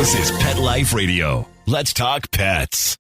This is Pet Life Radio. Let's talk pets.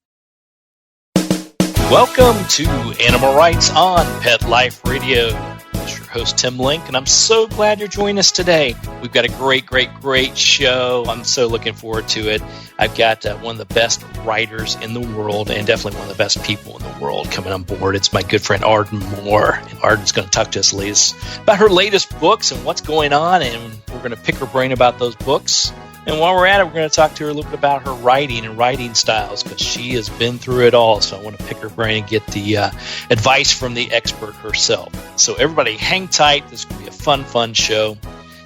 Welcome to Animal Rights on Pet Life Radio. It's your host, Tim Link, and I'm so glad you're joining us today. We've got a great show. I'm so looking forward to it. I've got one of the best writers in the world and definitely one of the best people in the world coming on board. It's my good friend, Arden Moore. And Arden's going to talk to us about her latest books and what's going on, and we're going to pick her brain about those books. And while we're at it, we're going to talk to her a little bit about her writing and writing styles because she has been through it all. So I want to pick her brain and get the advice from the expert herself. So everybody hang tight. This is going to be a fun show.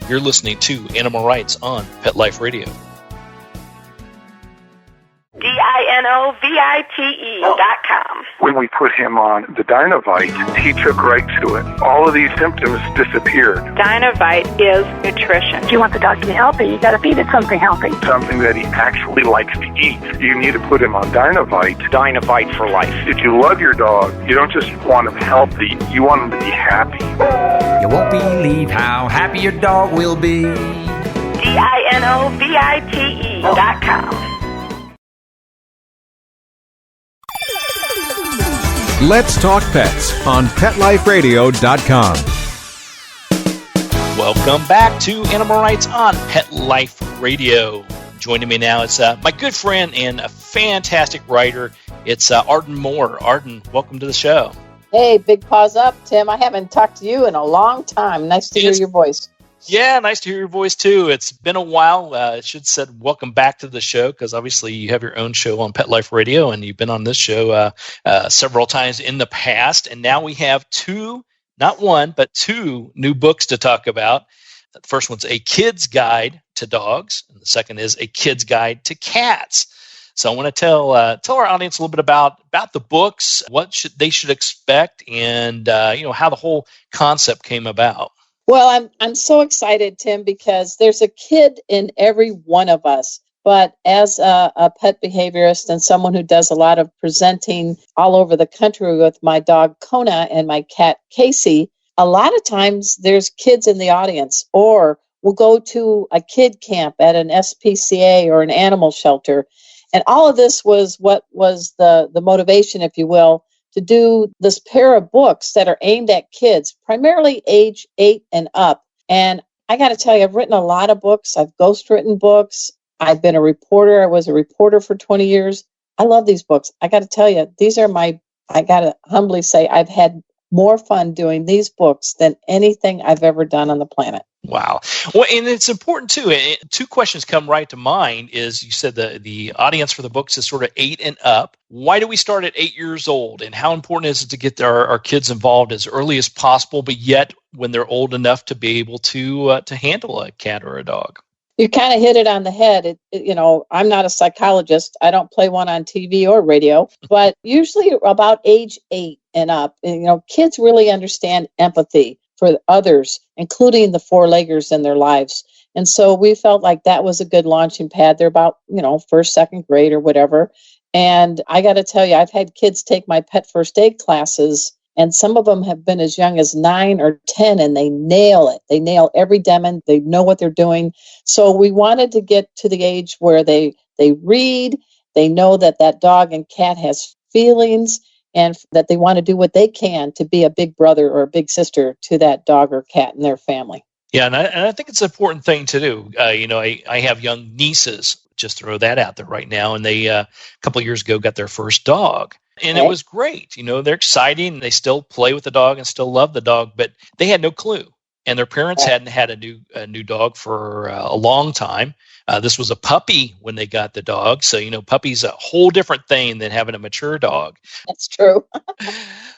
You're listening to Animal Rights on Pet Life Radio. DINOVITE.com. When we put him on the Dinovite, he took right to it. All of these symptoms disappeared. Dinovite is nutrition. If you want the dog to be healthy, you got to feed it something healthy. Something that he actually likes to eat. You need to put him on Dinovite. Dinovite for life. If you love your dog, you don't just want him healthy, you want him to be happy. You won't believe how happy your dog will be. DINOVITE.com. Let's Talk Pets on PetLifeRadio.com. Welcome back to Animal Rights on Pet Life Radio. Joining me now is my good friend and a fantastic writer. It's Arden Moore. Arden, welcome to the show. Hey, big paws up, Tim. I haven't talked to you in a long time. Nice to hear your voice. Yeah, nice to hear your voice, too. It's been a while. I should have said welcome back to the show because obviously you have your own show on Pet Life Radio, and you've been on this show several times in the past. And now we have not one, but two new books to talk about. The first one's A Kid's Guide to Dogs, and the second is A Kid's Guide to Cats. So I want to tell our audience a little bit about the books, what they should expect, and how the whole concept came about. Well, I'm so excited, Tim, because there's a kid in every one of us. But as a pet behaviorist and someone who does a lot of presenting all over the country with my dog Kona and my cat Casey, a lot of times there's kids in the audience, or we'll go to a kid camp at an SPCA or an animal shelter. And all of this was what was the motivation, if you will, to do this pair of books that are aimed at kids, primarily age 8 and up. And I got to tell you, I've written a lot of books. I've ghostwritten books. I've been a reporter. I was a reporter for 20 years. I love these books. I got to tell you, I got to humbly say, I've had more fun doing these books than anything I've ever done on the planet. Wow. Well, and it's important, too. Two questions come right to mind is you said the audience for the books is sort of 8 and up. Why do we start at 8 years old? And how important is it to get our kids involved as early as possible, but yet when they're old enough to be able to handle a cat or a dog? You kind of hit it on the head. I'm not a psychologist. I don't play one on TV or radio, but usually about age 8 and up, kids really understand empathy for others, including the four-leggers in their lives. And so we felt like that was a good launching pad. They're about, first, second grade or whatever. And I got to tell you, I've had kids take my pet first aid classes, and some of them have been as young as 9 or 10, and they nail it. They nail every demon. They know what they're doing. So we wanted to get to the age where they read, they know that dog and cat has feelings, and that they want to do what they can to be a big brother or a big sister to that dog or cat in their family. Yeah, and I think it's an important thing to do. I have young nieces, just throw that out there right now, and they a couple of years ago got their first dog. And It was great. They're exciting. They still play with the dog and still love the dog, but they had no clue. And their parents hadn't had a new dog for a long time. This was a puppy when they got the dog. So, puppy's a whole different thing than having a mature dog. That's true.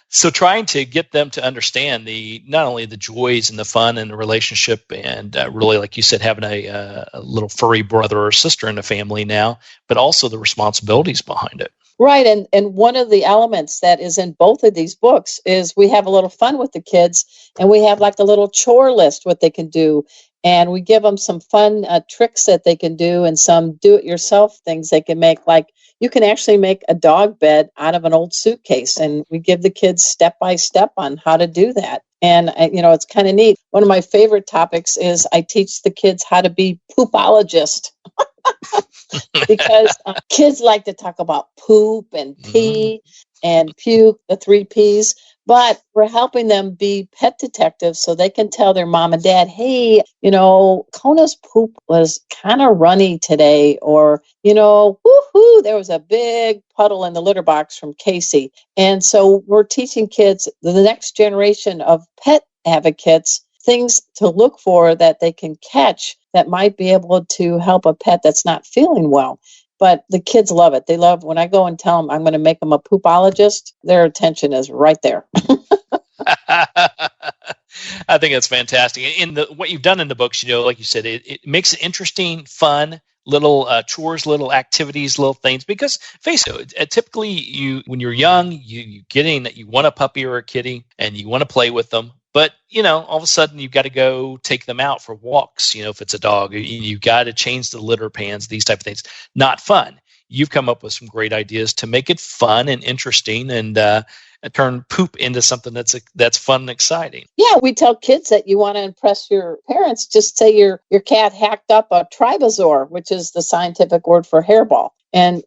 So trying to get them to understand not only the joys and the fun and the relationship and really, like you said, having a little furry brother or sister in the family now, but also the responsibilities behind it. Right. And one of the elements that is in both of these books is we have a little fun with the kids, and we have like a little chore list, what they can do. And we give them some fun tricks that they can do and some do-it-yourself things they can make. Like you can actually make a dog bed out of an old suitcase, and we give the kids step-by-step on how to do that. And, it's kind of neat. One of my favorite topics is I teach the kids how to be poopologist. because kids like to talk about poop and pee and puke, the 3 Ps. But we're helping them be pet detectives so they can tell their mom and dad, hey, Kona's poop was kind of runny today, or, woohoo, there was a big puddle in the litter box from Casey. And so we're teaching kids, the next generation of pet advocates, things to look for that they can catch that might be able to help a pet that's not feeling well. But the kids love it. They love when I go and tell them I'm going to make them a poopologist, their attention is right there. I think that's fantastic. What you've done in the books, like you said, it makes it interesting, fun, little chores, little activities, little things. Because face it, typically when you're young, you get in that you want a puppy or a kitty and you want to play with them. But, all of a sudden you've got to go take them out for walks. If it's a dog, you've got to change the litter pans, these type of things. Not fun. You've come up with some great ideas to make it fun and interesting and turn poop into something that's fun and exciting. Yeah, we tell kids that you want to impress your parents. Just say your cat hacked up a tribosaur, which is the scientific word for hairball. And,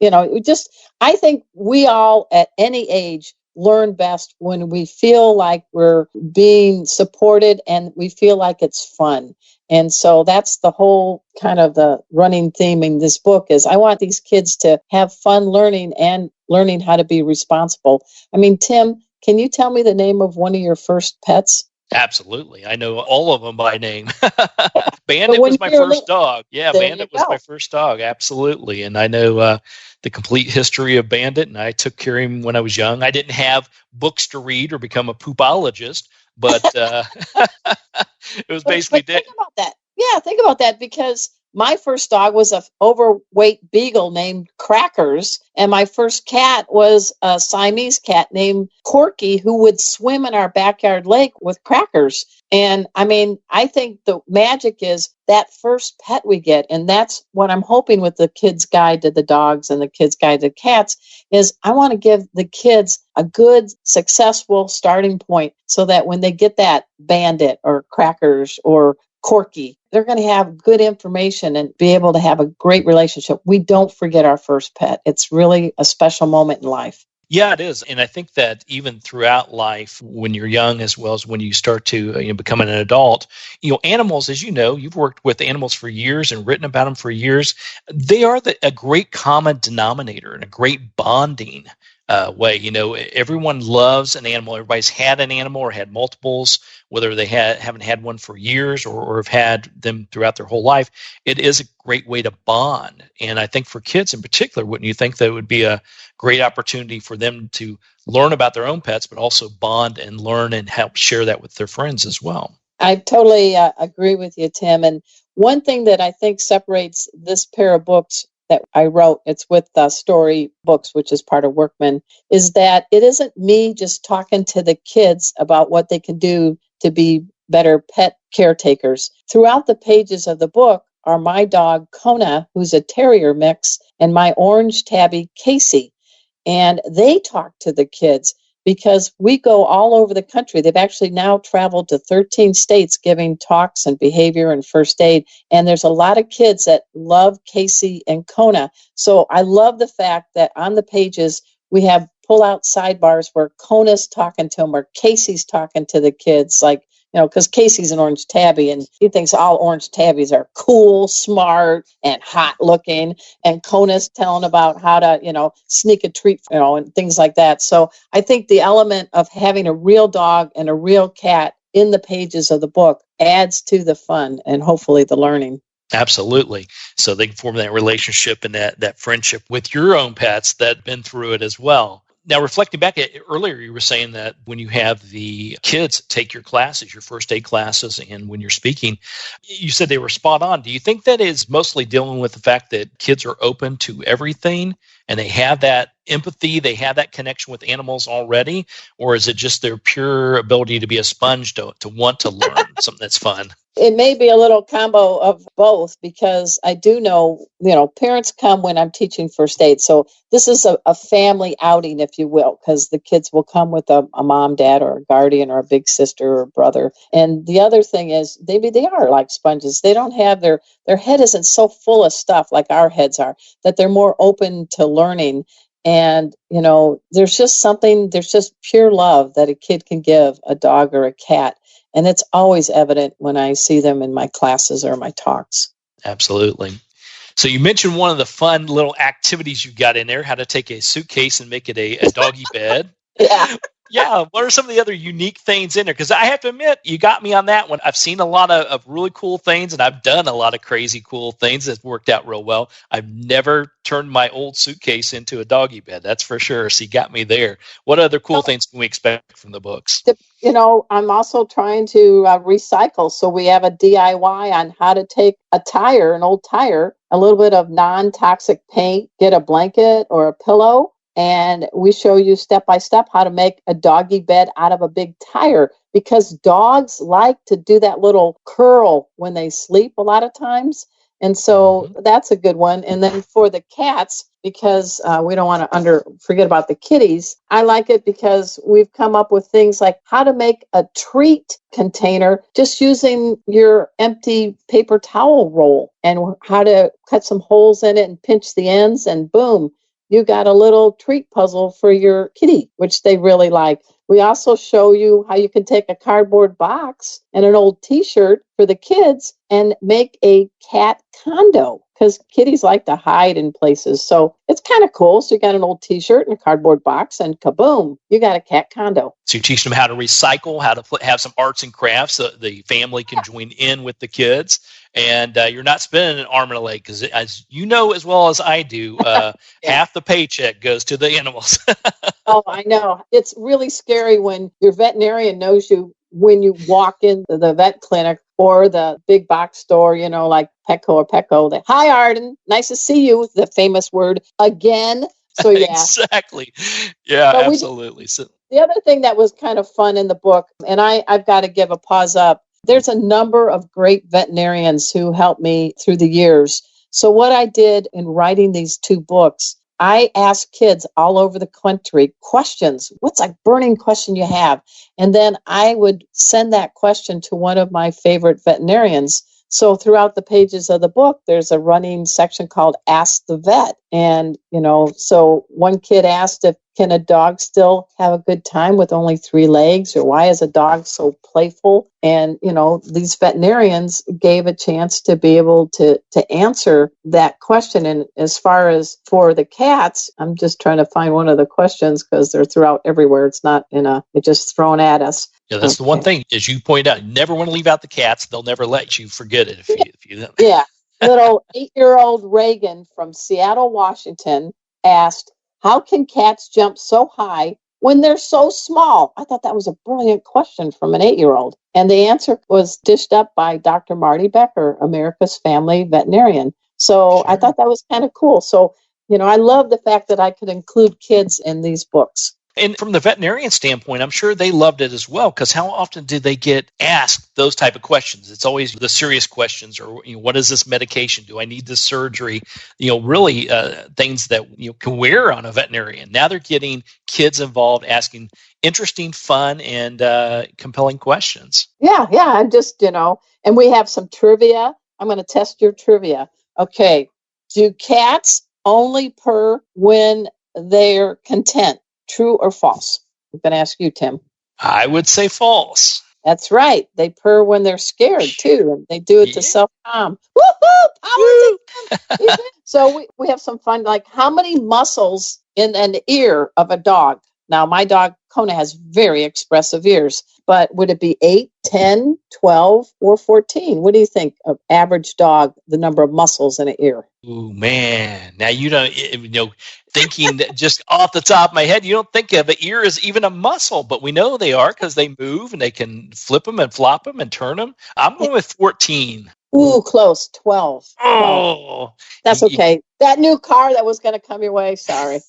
I think we all at any age learn best when we feel like we're being supported and we feel like it's fun. And so that's the whole kind of the running theme in this book is I want these kids to have fun learning and learning how to be responsible. I mean, Tim, can you tell me the name of one of your first pets? Absolutely. I know all of them by name. Bandit was my first dog. Yeah, Bandit was my first dog. Absolutely. And I know the complete history of Bandit, and I took care of him when I was young. I didn't have books to read or become a poopologist, but it was basically think about that. Yeah, think about that, because my first dog was an overweight beagle named Crackers, and my first cat was a Siamese cat named Corky, who would swim in our backyard lake with Crackers. And I mean, I think the magic is that first pet we get, and that's what I'm hoping with the Kids Guide to the Dogs and the Kids Guide to Cats, is I want to give the kids a good, successful starting point so that when they get that Bandit or Crackers or Corky, they're going to have good information and be able to have a great relationship. We don't forget our first pet. It's really a special moment in life. Yeah, it is. And I think that even throughout life, when you're young as well as when you start to become an adult, animals, as you know, you've worked with animals for years and written about them for years. They are a great common denominator and a great bonding way. Everyone loves an animal. Everybody's had an animal or had multiples, whether they haven't had one for years or have had them throughout their whole life. It is a great way to bond. And I think for kids in particular, wouldn't you think that it would be a great opportunity for them to learn about their own pets, but also bond and learn and help share that with their friends as well? I totally agree with you, Tim. And one thing that I think separates this pair of books that I wrote, it's with Story Books, which is part of Workman, is that it isn't me just talking to the kids about what they can do to be better pet caretakers. Throughout the pages of the book are my dog, Kona, who's a terrier mix, and my orange tabby, Casey. And they talk to the kids because we go all over the country. They've actually now traveled to 13 states giving talks and behavior and first aid. And there's a lot of kids that love Casey and Kona. So I love the fact that on the pages, we have pull-out sidebars where Kona's talking to them or Casey's talking to the kids, like, because Casey's an orange tabby and he thinks all orange tabbies are cool, smart, and hot looking. And Kona's telling about how to, sneak a treat, and things like that. So I think the element of having a real dog and a real cat in the pages of the book adds to the fun and hopefully the learning. Absolutely. So they can form that relationship and that friendship with your own pets that have been through it as well. Now, reflecting back earlier, you were saying that when you have the kids take your classes, your first aid classes, and when you're speaking, you said they were spot on. Do you think that is mostly dealing with the fact that kids are open to everything and they have that empathy, they have that connection with animals already, or is it just their pure ability to be a sponge to want to learn something that's fun? It may be a little combo of both, because I do know, parents come when I'm teaching first aid. So this is a family outing, if you will, because the kids will come with a mom, dad, or a guardian, or a big sister or brother. And the other thing is, maybe they are like sponges. They don't have their head isn't so full of stuff like our heads are, that they're more open to learning. And, there's just pure love that a kid can give a dog or a cat. And it's always evident when I see them in my classes or my talks. Absolutely. So you mentioned one of the fun little activities you got in there, how to take a suitcase and make it a doggy bed. Yeah. Yeah. What are some of the other unique things in there? Because I have to admit, you got me on that one. I've seen a lot of really cool things, and I've done a lot of crazy cool things that worked out real well. I've never turned my old suitcase into a doggy bed. That's for sure. So you got me there. What other cool things can we expect from the books? I'm also trying to recycle. So we have a DIY on how to take an old tire, a little bit of non-toxic paint, get a blanket or a pillow, and we show you step by step how to make a doggy bed out of a big tire, because dogs like to do that little curl when they sleep a lot of times. And so that's a good one. And then for the cats, because we don't want to forget about the kitties, I like it because we've come up with things like how to make a treat container just using your empty paper towel roll, and how to cut some holes in it and pinch the ends, and boom, you got a little treat puzzle for your kitty, which they really like. We also show you how you can take a cardboard box and an old T-shirt for the kids and make a cat condo, because kitties like to hide in places. So it's kind of cool. So you got an old T-shirt and a cardboard box, and kaboom, you got a cat condo. So you're teaching them how to recycle, how to have some arts and crafts so the family can join in with the kids. And you're not spending an arm and a leg, because as you know as well as I do, half the paycheck goes to the animals. Oh, I know. It's really scary when your veterinarian knows you when you walk into the vet clinic or the big box store, like Petco or Petco. Hi, Arden. Nice to see you. The famous word again. So, yeah. Exactly. Yeah, absolutely. So the other thing that was kind of fun in the book, and I've got to give a pause up, there's a number of great veterinarians who helped me through the years. So what I did in writing these two books, I asked kids all over the country questions. What's a burning question you have? And then I would send that question to one of my favorite veterinarians. So throughout the pages of the book, there's a running section called Ask the Vet. And, so one kid asked can a dog still have a good time with only 3 legs? Or why is a dog so playful? And, these veterinarians gave a chance to be able to answer that question. And as far as for the cats, I'm just trying to find one of the questions because they're throughout everywhere. It's not it's just thrown at us. Yeah, that's the one thing, as you point out, you never want to leave out the cats. They'll never let you forget it if you Yeah. Little 8-year-old Reagan from Seattle, Washington asked, how can cats jump so high when they're so small? I thought that was a brilliant question from an 8-year-old. And the answer was dished up by Dr. Marty Becker, America's family veterinarian. So I thought that was kind of cool. So, I love the fact that I could include kids in these books. And from the veterinarian standpoint, I'm sure they loved it as well, because how often do they get asked those type of questions? It's always the serious questions, or what is this medication? Do I need this surgery? Really things that can wear on a veterinarian. Now they're getting kids involved, asking interesting, fun, and compelling questions. Yeah. I'm just, and we have some trivia. I'm going to test your trivia. Okay. Do cats only purr when they're content? True or false? I'm going to ask you, Tim. I would say false. That's right. They purr when they're scared, too. And they do it to self-calm. Woo-hoo! Power to them! So we have some fun, like how many muscles in an ear of a dog? Now, my dog, Kona, has very expressive ears. But would it be 8, 10, 12, or 14? What do you think of average dog, the number of muscles in an ear? Ooh, man. Now, thinking that just off the top of my head, you don't think of an ear as even a muscle, but we know they are because they move and they can flip them and flop them and turn them. I'm going with 14. Ooh, close. 12. Oh, that's okay. That new car that was going to come your way. Sorry.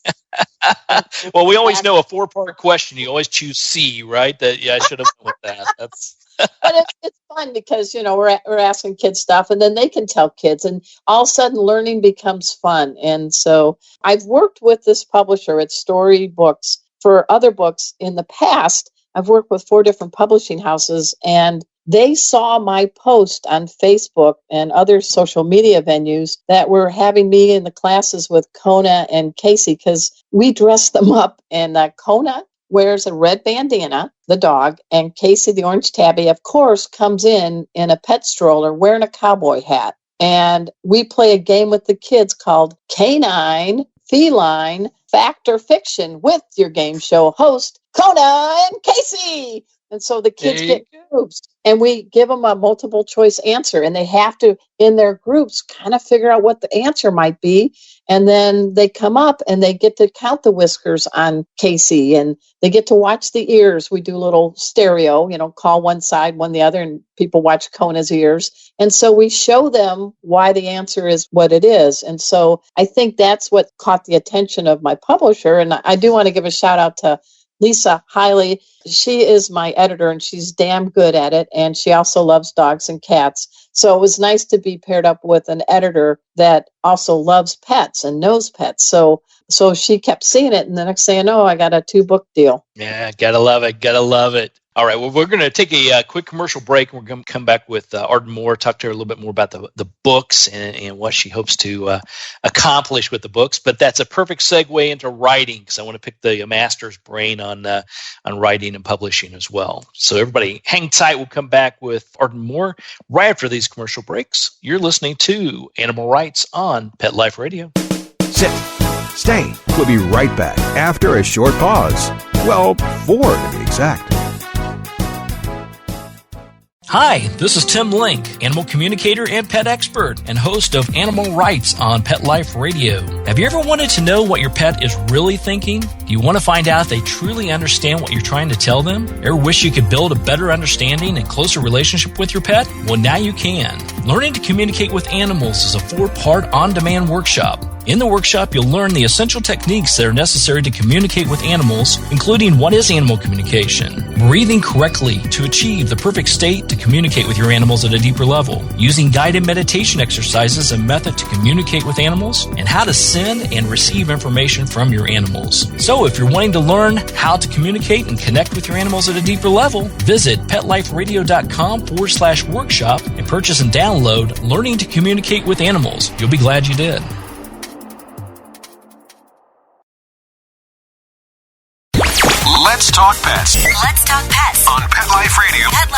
Well, we always know a 4-part question. You always choose C, right? I should have went with that. That's. But it's fun because, we're asking kids stuff and then they can tell kids and all of a sudden learning becomes fun. And so I've worked with this publisher at Storybooks for other books in the past. I've worked with 4 different publishing houses and they saw my post on Facebook and other social media venues that were having me in the classes with Kona and Casey because we dressed them up and Kona wears a red bandana, the dog, and Casey, the orange tabby, of course, comes in a pet stroller wearing a cowboy hat. And we play a game with the kids called Canine, Feline, Fact or Fiction with your game show host, Kona and Casey. And so the kids get groups and we give them a multiple choice answer and they have to, in their groups, kind of figure out what the answer might be. And then they come up and they get to count the whiskers on Casey and they get to watch the ears. We do a little stereo, call one side, one the other, and people watch Kona's ears. And so we show them why the answer is what it is. And so I think that's what caught the attention of my publisher. And I do want to give a shout out to Lisa Hiley. She is my editor and she's damn good at it. And she also loves dogs and cats. So it was nice to be paired up with an editor that also loves pets and knows pets. So she kept seeing it and the next thing I know, I got a 2-book deal. Yeah, gotta love it. Gotta love it. All right, well, we're going to take a quick commercial break. And we're going to come back with Arden Moore, talk to her a little bit more about the books and what she hopes to accomplish with the books. But that's a perfect segue into writing because I want to pick the master's brain on writing and publishing as well. So everybody hang tight. We'll come back with Arden Moore right after these commercial breaks. You're listening to Animal Rights on Pet Life Radio. Sit. Stay. We'll be right back after a short pause. Well, 4 to be exact. Hi, this is Tim Link, animal communicator and pet expert and host of Animal Rights on Pet Life Radio. Have you ever wanted to know what your pet is really thinking? Do you want to find out if they truly understand what you're trying to tell them? Ever wish you could build a better understanding and closer relationship with your pet? Well, now you can. Learning to communicate with animals is a 4-part on-demand workshop. In the workshop, you'll learn the essential techniques that are necessary to communicate with animals, including what is animal communication, breathing correctly to achieve the perfect state to communicate with your animals at a deeper level, using guided meditation exercises and method to communicate with animals, and how to send and receive information from your animals. So if you're wanting to learn how to communicate and connect with your animals at a deeper level, visit PetLifeRadio.com/workshop and purchase and download Learning to Communicate with Animals. You'll be glad you did. Let's talk pets Let's talk pets on Pet Life Radio. Pet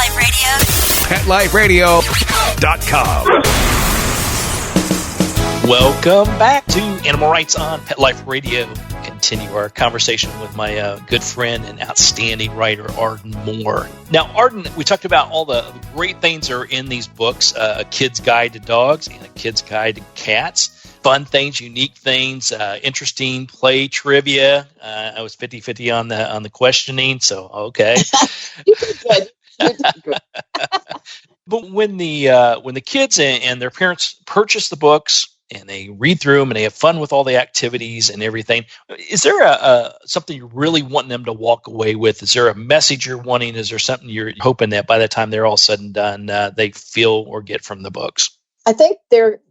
Life Radio. PetLifeRadio.com. Welcome back to Animal Rights on Pet Life Radio. Continue our conversation with my good friend and outstanding writer, Arden Moore. Now, Arden, we talked about all the great things that are in these books, A Kid's Guide to Dogs and A Kid's Guide to Cats. Fun things, unique things, interesting play trivia. I was 50-50 on the questioning, so okay. You did good. You did good. But when the kids and their parents purchase the books and they read through them and they have fun with all the activities and everything, is there something you're really wanting them to walk away with? Is there a message you're wanting? Is there something you're hoping that by the time they're all said and done, they feel or get from the books? I think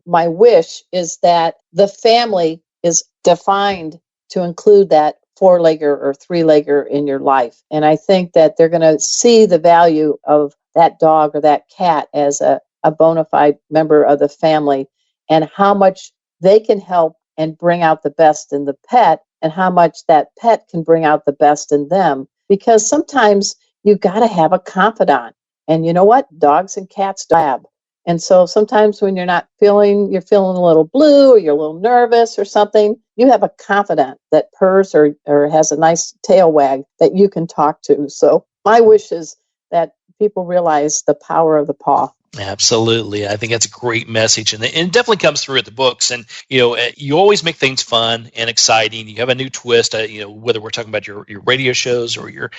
my wish is that the family is defined to include that 4-legger or 3-legger in your life. And I think that they're going to see the value of that dog or that cat as a bona fide member of the family and how much they can help and bring out the best in the pet and how much that pet can bring out the best in them. Because sometimes you got to have a confidant. And you know what? Dogs and cats lab. And so sometimes when you're feeling a little blue or you're a little nervous or something, you have a confidant that purrs or has a nice tail wag that you can talk to. So my wish is that people realize the power of the paw. Absolutely. I think that's a great message. And it definitely comes through at the books. And, you always make things fun and exciting. You have a new twist, whether we're talking about your radio shows or your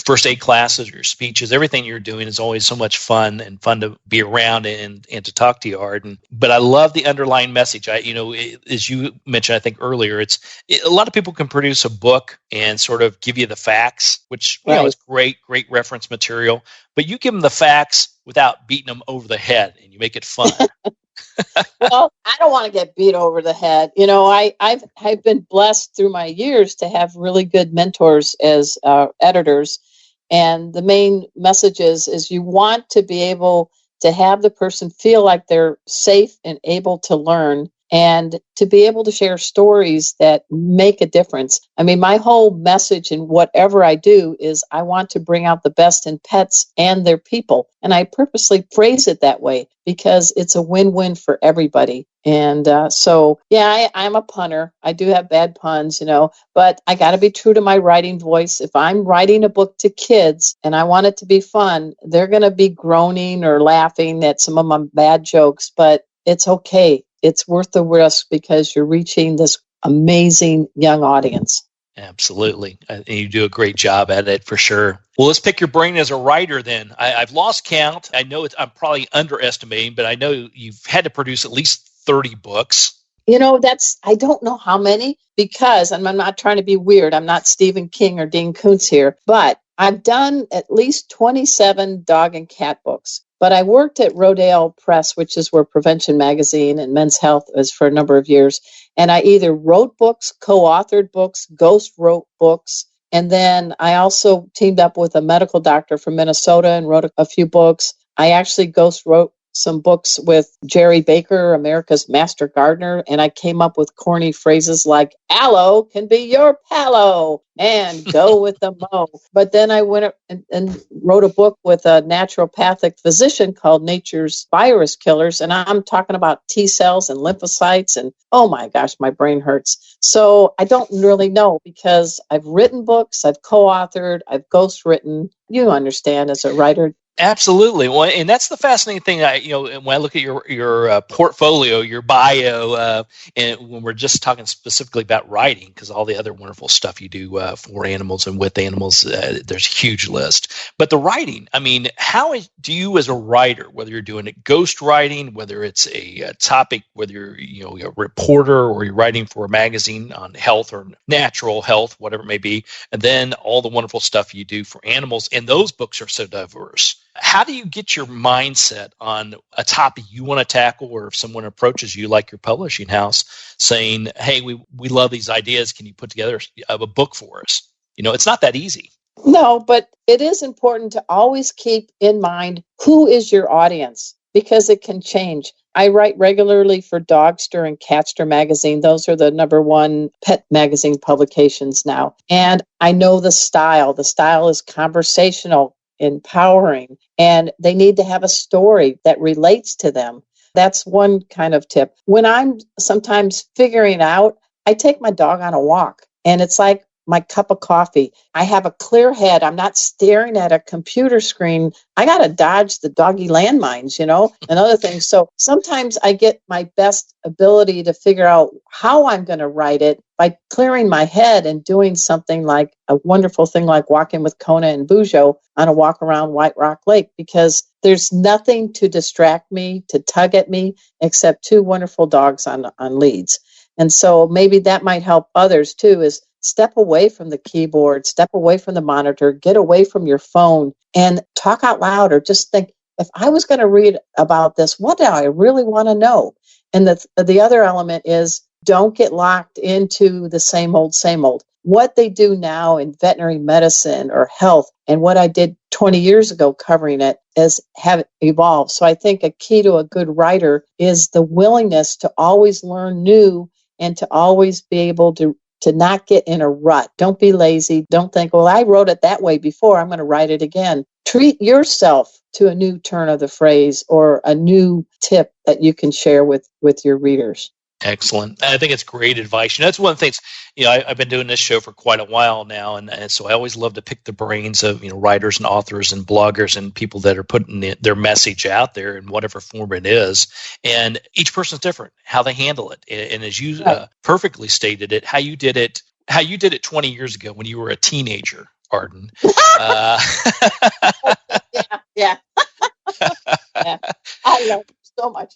first aid classes or your speeches, everything you're doing is always so much fun and fun to be around and to talk to you, Arden. But I love the underlying message. As you mentioned, I think earlier, a lot of people can produce a book and sort of give you the facts, which, is great reference material. But you give them the facts without beating them over the head, and you make it fun. Well, I don't want to get beat over the head. I've been blessed through my years to have really good mentors as editors. And the main message is you want to be able to have the person feel like they're safe and able to learn, and to be able to share stories that make a difference. I mean, my whole message in whatever I do is I want to bring out the best in pets and their people. And I purposely phrase it that way because it's a win-win for everybody. And I'm a punter. I do have bad puns, but I got to be true to my writing voice. If I'm writing a book to kids and I want it to be fun, they're going to be groaning or laughing at some of my bad jokes, but it's okay. It's worth the risk because you're reaching this amazing young audience. Absolutely. And you do a great job at it for sure. Well, let's pick your brain as a writer then. I've lost count. I know I'm probably underestimating, but I know you've had to produce at least 30 books. I don't know how many, because I'm not trying to be weird. I'm not Stephen King or Dean Koontz here, but I've done at least 27 dog and cat books. But I worked at Rodale Press, which is where Prevention Magazine and Men's Health is, for a number of years. And I either wrote books, co-authored books, ghost wrote books. And then I also teamed up with a medical doctor from Minnesota and wrote a few books. I actually ghost wrote some books with Jerry Baker, America's Master Gardener, and I came up with corny phrases like "aloe can be your palo" and "go with the mow." But then I went and wrote a book with a naturopathic physician called Nature's Virus Killers, and I'm talking about T cells and lymphocytes, and oh my gosh, my brain hurts. So I don't really know, because I've written books, I've co-authored, I've ghost written. You understand, as a writer. Absolutely. Well, and that's the fascinating thing. When I look at your portfolio, your bio, and when we're just talking specifically about writing, because all the other wonderful stuff you do for animals and with animals, there's a huge list. But the writing, I mean, how do you as a writer, whether you're doing it ghost writing, whether it's a topic, whether you're a reporter or you're writing for a magazine on health or natural health, whatever it may be, and then all the wonderful stuff you do for animals, and those books are so diverse. How do you get your mindset on a topic you want to tackle, or if someone approaches you, like your publishing house, saying, "Hey, we love these ideas. Can you put together a book for us?" It's not that easy. No, but it is important to always keep in mind who is your audience, because it can change. I write regularly for Dogster and Catster magazine. Those are the #1 pet magazine publications now. And I know the style. The style is conversational, empowering, and they need to have a story that relates to them. That's one kind of tip. When I'm sometimes figuring out, I take my dog on a walk, and it's like my cup of coffee. I have a clear head. I'm not staring at a computer screen. I got to dodge the doggy landmines, and other things. So sometimes I get my best ability to figure out how I'm going to write it by clearing my head and doing something like a wonderful thing like walking with Kona and Bujo on a walk around White Rock Lake, because there's nothing to distract me, to tug at me, except 2 wonderful dogs on leads. And so maybe that might help others too, is step away from the keyboard, step away from the monitor, get away from your phone and talk out loud, or just think, if I was going to read about this, what do I really want to know? And the other element is, don't get locked into the same old. What they do now in veterinary medicine or health, and what I did 20 years ago covering it, have evolved. So I think a key to a good writer is the willingness to always learn new and to always be able to not get in a rut. Don't be lazy. Don't think, well, I wrote it that way before, I'm going to write it again. Treat yourself to a new turn of the phrase or a new tip that you can share with your readers. Excellent. I think it's great advice. That's one of the things, I've been doing this show for quite a while now. And so I always love to pick the brains of, writers and authors and bloggers and people that are putting their message out there in whatever form it is. And each person's different, how they handle it. And as you perfectly stated it, how you did it 20 years ago when you were a teenager, Arden. Yeah. I love it so much.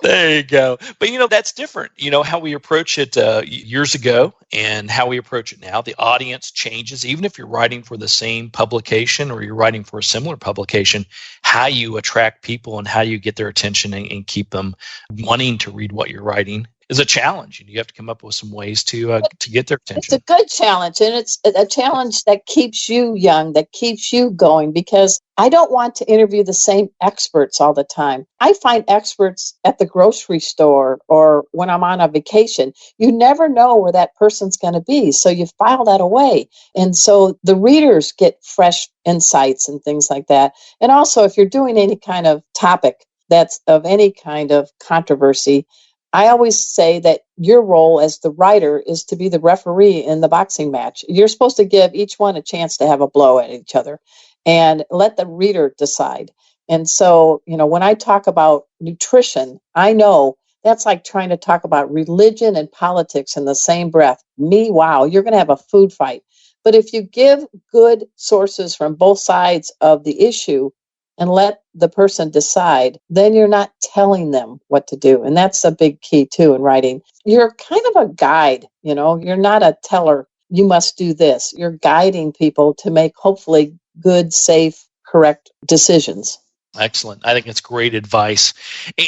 There you go. But, that's different. How we approach it years ago and how we approach it now. The audience changes. Even if you're writing for the same publication or you're writing for a similar publication, how you attract people and how you get their attention and keep them wanting to read what you're writing is a challenge. And you have to come up with some ways to get their attention. It's a good challenge. And it's a challenge that keeps you young, that keeps you going, because I don't want to interview the same experts all the time. I find experts at the grocery store or when I'm on a vacation. You never know where that person's going to be. So you file that away. And so the readers get fresh insights and things like that. And also, if you're doing any kind of topic that's of any kind of controversy, I always say that your role as the writer is to be the referee in the boxing match. You're supposed to give each one a chance to have a blow at each other and let the reader decide. And so, when I talk about nutrition, I know that's like trying to talk about religion and politics in the same breath. Wow, you're going to have a food fight. But if you give good sources from both sides of the issue, and let the person decide, then you're not telling them what to do. And that's a big key, too, in writing. You're kind of a guide, you're not a teller. You must do this. You're guiding people to make, hopefully, good, safe, correct decisions. Excellent. I think it's great advice.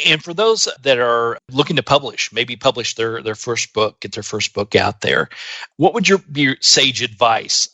And for those that are looking to publish their first book, get their first book out there, what would be your sage advice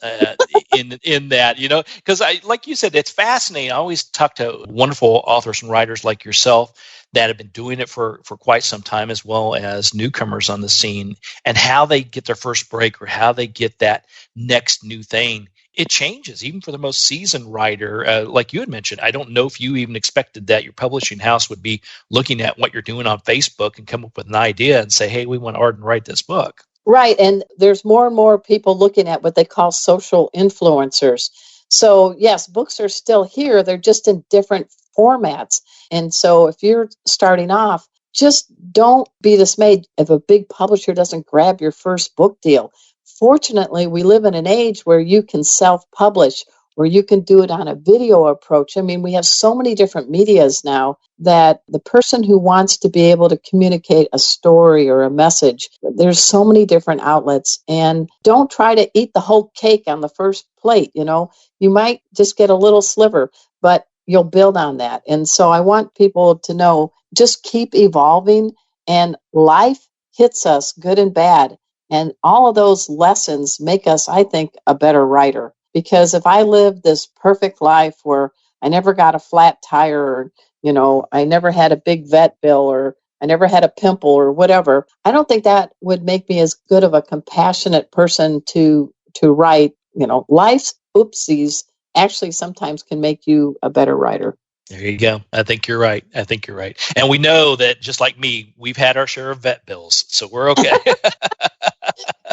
in that? Because like you said, it's fascinating. I always talk to wonderful authors and writers like yourself that have been doing it for quite some time, as well as newcomers on the scene, and how they get their first break or how they get that next new thing. It changes, even for the most seasoned writer. Like you had mentioned, I don't know if you even expected that your publishing house would be looking at what you're doing on Facebook and come up with an idea and say, hey, we want Arden to write this book. Right. And there's more and more people looking at what they call social influencers. So, yes, books are still here. They're just in different formats. And so if you're starting off, just don't be dismayed if a big publisher doesn't grab your first book deal. Fortunately, we live in an age where you can self-publish, or you can do it on a video approach. I mean, we have so many different medias now that the person who wants to be able to communicate a story or a message, there's so many different outlets. And don't try to eat the whole cake on the first plate. You might just get a little sliver, but you'll build on that. And so I want people to know, just keep evolving, and life hits us good and bad. And all of those lessons make us, I think, a better writer. Because if I lived this perfect life where I never got a flat tire, or, I never had a big vet bill, or I never had a pimple or whatever, I don't think that would make me as good of a compassionate person to write. Life's oopsies actually sometimes can make you a better writer. There you go. I think you're right. And we know that, just like me, we've had our share of vet bills, so we're okay.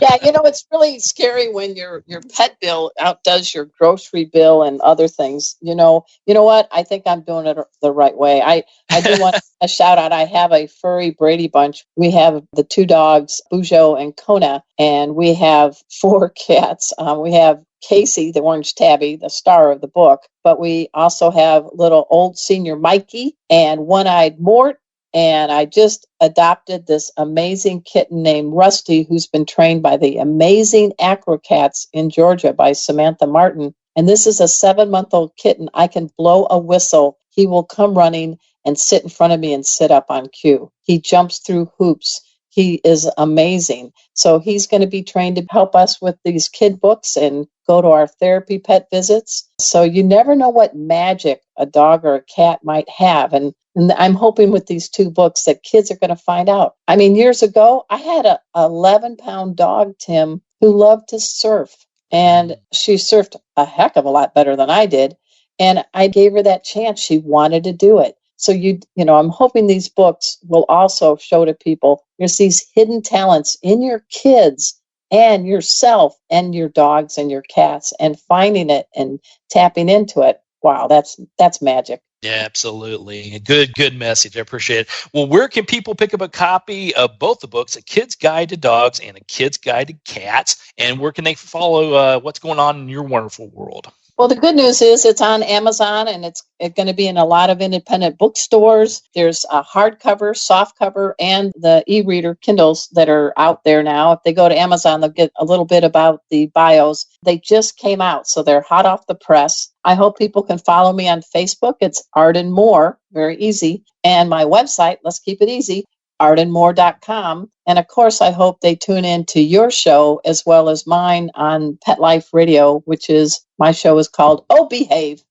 Yeah, it's really scary when your pet bill outdoes your grocery bill and other things. You know what? I think I'm doing it the right way. I do want a shout out. I have a furry Brady Bunch. We have the 2 dogs, Bujo and Kona, and we have 4 cats. We have Casey, the orange tabby, the star of the book, but we also have little old senior Mikey and one-eyed Mort. And I just adopted this amazing kitten named Rusty, who's been trained by the amazing Acrocats in Georgia by Samantha Martin. And this is a 7-month-old kitten. I can blow a whistle. He will come running and sit in front of me and sit up on cue. He jumps through hoops. He is amazing. So he's going to be trained to help us with these kid books and go to our therapy pet visits. So you never know what magic a dog or a cat might have. And I'm hoping with these 2 books that kids are going to find out. I mean, years ago, I had a 11-pound dog, Tim, who loved to surf. And she surfed a heck of a lot better than I did. And I gave her that chance. She wanted to do it. So I'm hoping these books will also show to people there's these hidden talents in your kids and yourself and your dogs and your cats, and finding it and tapping into it. Wow, that's magic. Yeah, absolutely. Good message. I appreciate it. Well, where can people pick up a copy of both the books, A Kid's Guide to Dogs and A Kid's Guide to Cats? And where can they follow what's going on in your wonderful world? Well, the good news is it's on Amazon, and it's going to be in a lot of independent bookstores. There's a hardcover, softcover, and the e-reader Kindles that are out there now. If they go to Amazon, they'll get a little bit about the bios. They just came out, so they're hot off the press. I hope people can follow me on Facebook. It's Arden Moore, very easy. And my website, let's keep it easy, ardenmoore.com. And of course, I hope they tune in to your show as well as mine on Pet Life Radio, which is, my show is called Oh Behave.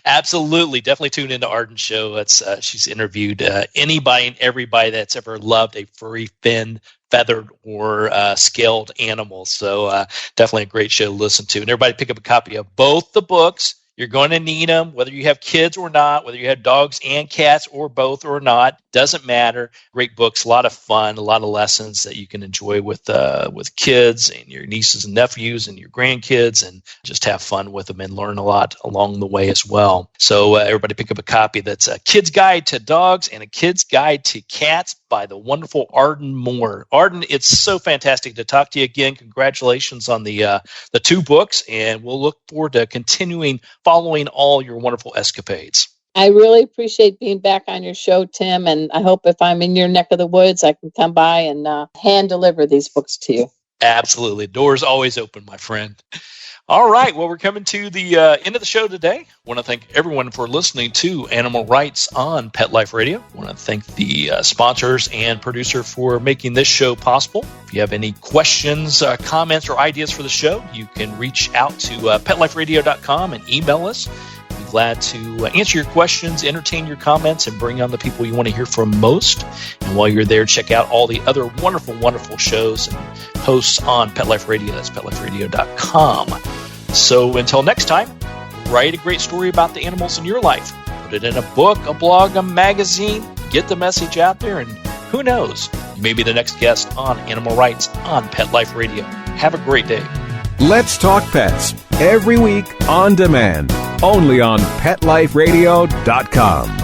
Absolutely. Definitely tune into Arden's show. She's interviewed anybody and everybody that's ever loved a furry, finned, feathered, or scaled animal. So definitely a great show to listen to. And everybody pick up a copy of both the books. You're going to need them, whether you have kids or not, whether you have dogs and cats or both or not. Doesn't matter. Great books, a lot of fun, a lot of lessons that you can enjoy with kids and your nieces and nephews and your grandkids, and just have fun with them and learn a lot along the way as well. So everybody pick up a copy. That's A Kid's Guide to Dogs and A Kid's Guide to Cats by the wonderful Arden Moore. Arden, it's so fantastic to talk to you again. Congratulations on the 2 books, and we'll look forward to continuing following all your wonderful escapades. I really appreciate being back on your show, Tim, and I hope if I'm in your neck of the woods, I can come by and hand deliver these books to you. Absolutely. Doors always open, my friend. All right. Well, we're coming to the end of the show today. I want to thank everyone for listening to Animal Rights on Pet Life Radio. I want to thank the sponsors and producer for making this show possible. If you have any questions, comments, or ideas for the show, you can reach out to PetLifeRadio.com and email us. We'll be glad to answer your questions, entertain your comments, and bring on the people you want to hear from most. And while you're there, check out all the other wonderful, wonderful shows and hosts on Pet Life Radio. That's PetLifeRadio.com. So until next time, write a great story about the animals in your life. Put it in a book, a blog, a magazine. Get the message out there, and who knows, you may be the next guest on Animal Rights on Pet Life Radio. Have a great day. Let's Talk Pets, every week on demand, only on PetLifeRadio.com.